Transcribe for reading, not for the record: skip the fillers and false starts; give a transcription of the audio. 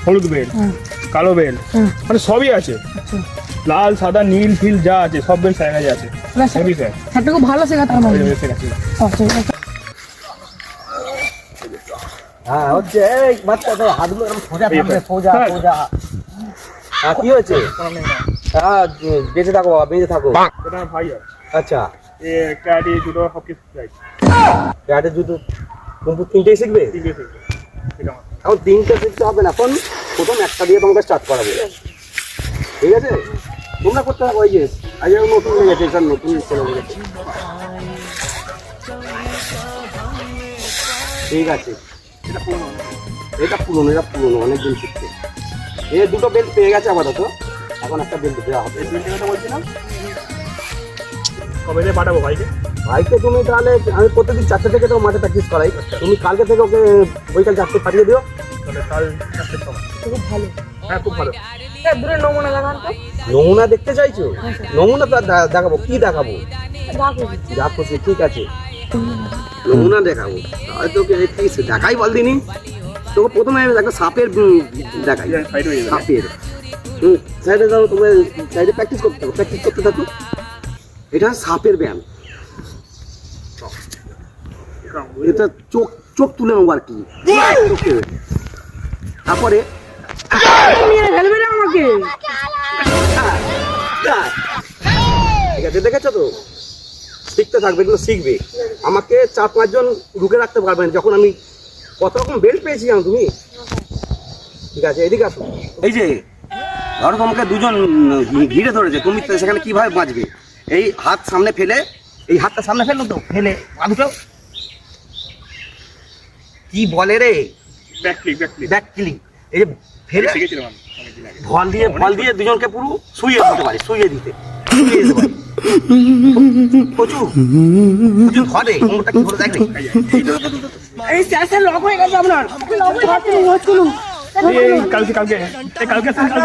হলুদ বেল, কালো বেল, মানে সবই আছে। লাল, সাদা, নীল, ফিল যা আছে সব বেল স্যারের কাছে আছে। হেভি স্যার, স্যারটা খুব ভালো শেখাতে আমার। হ্যাঁ হচ্ছে এই বাচ্চাটা হাতগুলো এরকম সোজা থাকবে, সোজা সোজা। হ্যাঁ কি হয়েছে? হ্যাঁ বেঁচে থাকো বাবা, বেঁচে থাকো। এটা আমার ভাই হয়। আচ্ছা ক্যারাটে, জুডো সব কিছু চাই। ক্যারাটে জুতো কুম্ফু তিনটেই শিখবে? তিনটে শিখবে। এটা আমার। এখন তিনটে শিখতে হবে না, এখন প্রথম একটা দিয়ে তোমাকে স্টার্ট করাবো, ঠিক আছে? তোমরা করতে থাকো। ওই যে আজ নতুন হয়ে গেছে, এটা নতুন ছেলে হয়ে গেছে। ঠিক আছে, এটা পুরনো। এটা পুরনো, এটা পুরনো, অনেকদিন শিখছে। এই দুটো বেল্ট পেয়ে গেছে আপাতত, এখন একটা বেল্ট দেওয়া হবে। এই বিল্ডিং কথা বলছিলাম, কবে দিয়ে পাঠাবো ভাইকে? ভাইকে তুমি তাহলে, আমি প্রত্যেকদিন 4টে থেকে তো মাঠে প্র্যাকটিস করাই, তুমি কালকে থেকে ওকে বৈকাল 4টে পাঠিয়ে দিও। তাহলে কাল 4টের সময়। খুব ভালো। হ্যাঁ খুব ভালো। স্যার দূরে নমুনা দেখান তো। নমুনা দেখতে চাইছো? নমুনা তো দেখাবো, কি দেখাবো? দেখো। যা খুশি, ঠিক আছে নমুনা দেখাবো। তাহলে তোকে কি দেখাই বল দিনি, তোকে প্রথমে একটা সাপের দেখাই, সাইড হয়ে যাবে। সাপের সাইডে যাও, তোমরা সাইডে প্র্যাকটিস করতে থাকো, প্র্যাকটিস করতে থাকো। এটা সাপের ব্যায়াম, এটা চোখ চোখ তুলে নেবো আর কি। তারপরে ফেলবে না আমাকে। ঠিক আছে, দেখেছো তো? শিখতে থাকবে, এগুলো শিখবে। আমাকে 4-5 জন ঢুকে রাখতে পারবেন, যখন আমি কত রকম বেল্ট পেয়েছি জানো তুমি? ঠিক আছে, এদিকে আসো। এই যে ধরো তোমাকে দুজন ঘিরে ধরেছে, তুমি সেখানে কিভাবে বাঁচবে? এই হাত সামনে ফেলে, এই হাতটা সামনে ফেললো তো, ফেলে পা দুটো কি বলে রে, back click, back click. Back click. এই যে ফেলে শিখেছিলাম আমি অনেকদিন আগে। ফল দিয়ে দুজনকে পুরো শুইয়ে দিতে পারি, শুইয়ে দিতে পারি। প্রচুর প্রচুর ধরে, কোনটা কি ধরে দেখবে। এই স্যার লক হয়ে গেছে আপনার। লক হয়ে গেছে, ওয়াচ করুন। এই কালকে কালকে এই কালকে কালকে